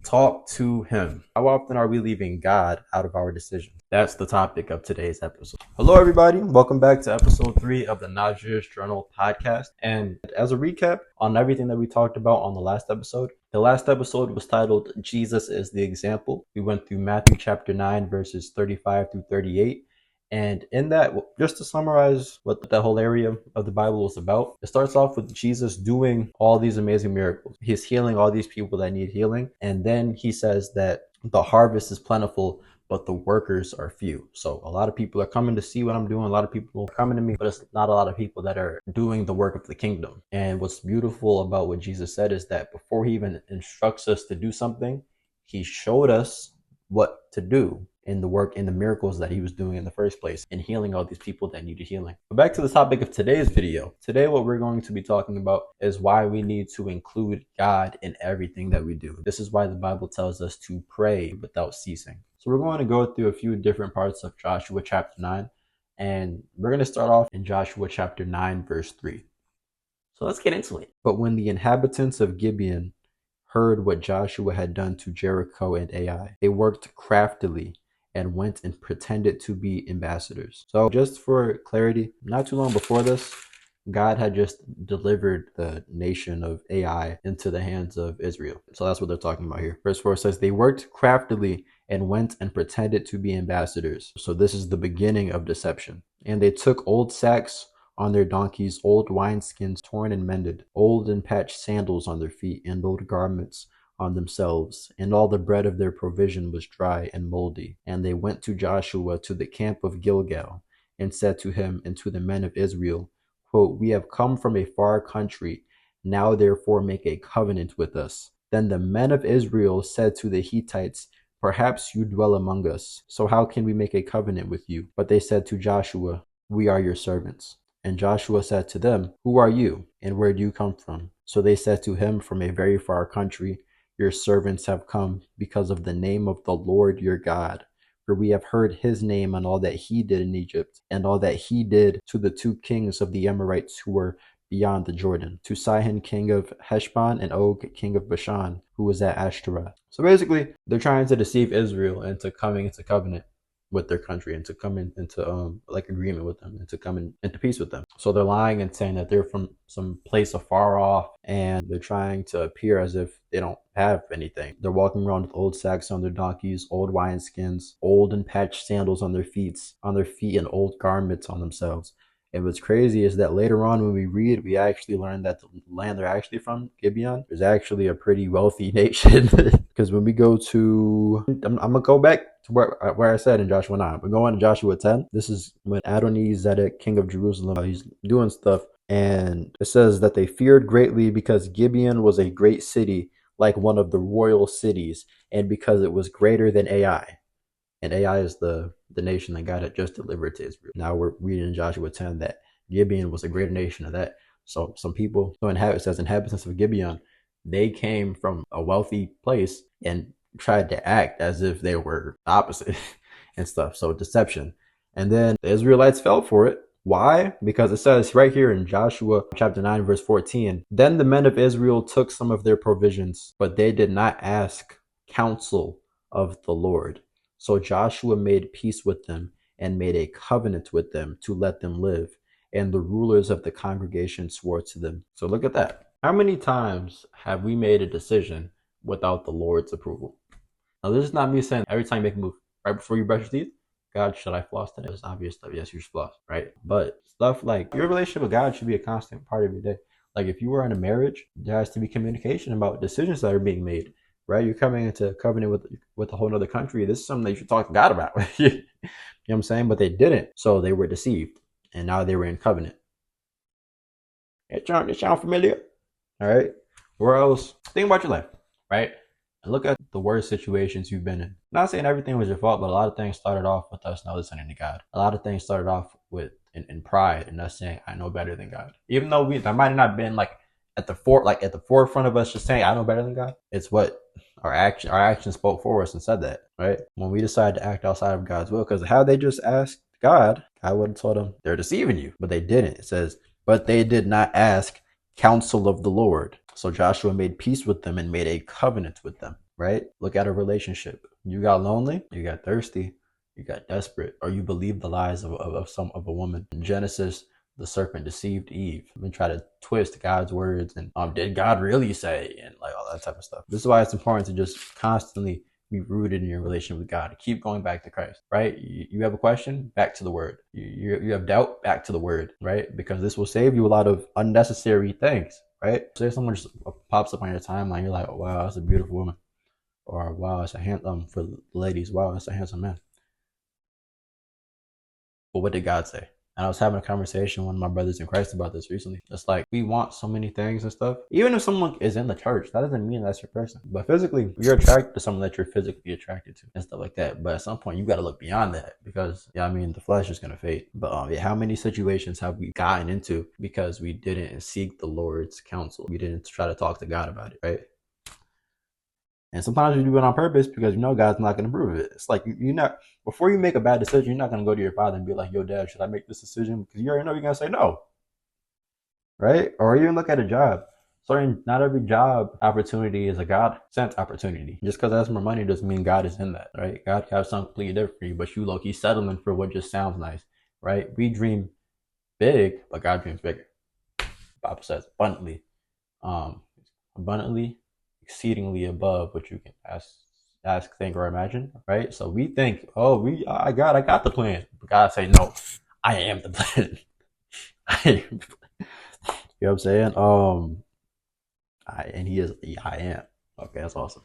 Talk to him. How often are we leaving God out of our decisions? That's the topic of today's episode. Hello, everybody. Welcome back to episode 3 of the Najir's Journal podcast. And as a recap on everything that we talked about on the last episode was titled Jesus is the Example. We went through Matthew chapter 9, verses 35 through 38. And in that, just to summarize what that whole area of the Bible is about, it starts off with Jesus doing all these amazing miracles. He's healing all these people that need healing. And then he says that the harvest is plentiful, but the workers are few. So a lot of people are coming to see what I'm doing. A lot of people are coming to me, but it's not a lot of people that are doing the work of the kingdom. And what's beautiful about what Jesus said is that before he even instructs us to do something, he showed us what to do in the work, in the miracles that he was doing in the first place, and healing all these people that needed healing. But back to the topic of today's video. Today, what we're going to be talking about is why we need to include God in everything that we do. This is why the Bible tells us to pray without ceasing. So we're going to go through a few different parts of Joshua chapter 9, and we're going to start off in Joshua chapter 9, verse 3. So let's get into it. But when the inhabitants of Gibeon heard what Joshua had done to Jericho and Ai, they worked craftily and went and pretended to be ambassadors. So just for clarity, not too long before this, God had just delivered the nation of Ai into the hands of Israel. So that's what they're talking about here. Verse 4 says, they worked craftily and went and pretended to be ambassadors. So this is the beginning of deception. And they took old sacks on their donkeys, old wineskins torn and mended, old and patched sandals on their feet, and old garments on themselves, and all the bread of their provision was dry and moldy. And they went to Joshua to the camp of Gilgal, and said to him and to the men of Israel, quote, we have come from a far country, now therefore make a covenant with us. Then the men of Israel said to the Hittites, perhaps you dwell among us, so how can we make a covenant with you? But they said to Joshua, we are your servants. And Joshua said to them, who are you, and where do you come from? So they said to him, from a very far country, your servants have come because of the name of the Lord your God. For we have heard his name and all that he did in Egypt, and all that he did to the two kings of the Amorites who were beyond the Jordan, to Sihon king of Heshbon and Og king of Bashan, who was at Ashtaroth. So basically, they're trying to deceive Israel into coming into covenant with their country and to come into agreement with them and to come into peace with them. So they're lying and saying that they're from some place afar off, and they're trying to appear as if they don't have anything. They're walking around with old sacks on their donkeys, old wineskins, old and patched sandals on their feet, and old garments on themselves. And what's crazy is that later on when we read, we actually learn that the land they're actually from, Gibeon, is actually a pretty wealthy nation. Because when we go to, I'm going to go back to where I said in Joshua 9. We're going to Joshua 10. This is when Adoni-Zedek, king of Jerusalem, he's doing stuff. And it says that they feared greatly because Gibeon was a great city, like one of the royal cities, and because it was greater than Ai. And Ai is the nation that God had just delivered to Israel. Now we're reading in Joshua 10 that Gibeon was a greater nation of that. So some people, it says inhabitants of Gibeon, they came from a wealthy place and tried to act as if they were opposite and stuff. So deception. And then the Israelites fell for it. Why? Because it says right here in Joshua chapter 9, verse 14, then the men of Israel took some of their provisions, but they did not ask counsel of the Lord. So Joshua made peace with them and made a covenant with them to let them live. And the rulers of the congregation swore to them. So look at that. How many times have we made a decision without the Lord's approval? Now, this is not me saying every time you make a move, right before you brush your teeth, God, should I floss today? It's obvious stuff. Yes, you should floss, right? But stuff like your relationship with God should be a constant part of your day. Like if you were in a marriage, there has to be communication about decisions that are being made. Right, you're coming into covenant with a whole other country. This is something that you should talk to God about. You know what I'm saying? But they didn't, so they were deceived, and now they were in covenant. It sound familiar? All right. Where else? Think about your life, right? And look at the worst situations you've been in. I'm not saying everything was your fault, but a lot of things started off with us not listening to God. A lot of things started off with in pride and us saying, "I know better than God," even though that might have not been at the forefront of us just saying, "I know better than God." It's what our action spoke for us and said that, right? When we decide to act outside of God's will, because had they just asked God, I would have told them they're deceiving you, but they didn't. It says, but they did not ask counsel of the Lord. So Joshua made peace with them and made a covenant with them. right? Look at a relationship. You got lonely, you got thirsty, you got desperate, or you believe the lies of a woman. In Genesis, the serpent deceived Eve and try to twist God's words and did God really say, and like all that type of stuff. This is why it's important to just constantly be rooted in your relationship with God. Keep going back to Christ, right? You have a question, back to the Word. You have doubt, back to the Word, right? Because this will save you a lot of unnecessary things, right? Say someone just pops up on your timeline, you're like, oh, wow, that's a beautiful woman, or wow, it's a handsome for ladies, wow, that's a handsome man. But what did God say? And I was having a conversation with one of my brothers in Christ about this recently. It's like we want so many things and stuff. Even if someone is in the church, that doesn't mean that's your person. But physically, you're attracted to someone that you're physically attracted to and stuff like that. But at some point, you got to look beyond that because, yeah, I mean, the flesh is going to fade. But yeah, how many situations have we gotten into because we didn't seek the Lord's counsel? We didn't try to talk to God about it, right? And sometimes you do it on purpose because you know God's not going to approve it. It's like you're not, before you make a bad decision, you're not going to go to your father and be like, yo, dad, should I make this decision? Because you already know you're going to say no, right? Or even look at a job. Sorry, not every job opportunity is a God sent opportunity. Just because that's more money doesn't mean God is in that, right? God can have something completely different for you, but you low-key settling for what just sounds nice, right? We dream big, but God dreams bigger. The Bible says abundantly, exceedingly above what you can ask, think, or imagine, right? So we think, oh, I got the plan. But God say, no, I am the plan. You know what I'm saying? And he is, I am. Okay, that's awesome.